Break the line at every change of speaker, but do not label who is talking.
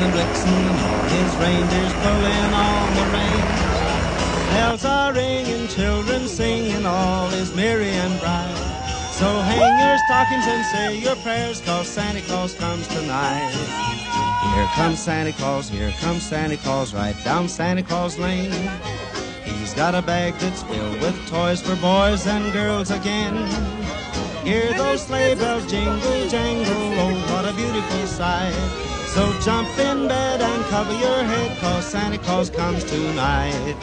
and Blitzen and all his reindeers pulling on the reins. Bells are ringing, children singing, all is merry and bright. So hang your stockings and say your prayers, 'cause Santa Claus comes tonight. Here comes Santa Claus, right down Santa Claus Lane. He's got a bag that's filled with toys for boys and girls again. Hear those sleigh bells jingle, jangle, oh, what a beautiful sight. So jump in bed and cover your head, 'cause Santa Claus comes tonight.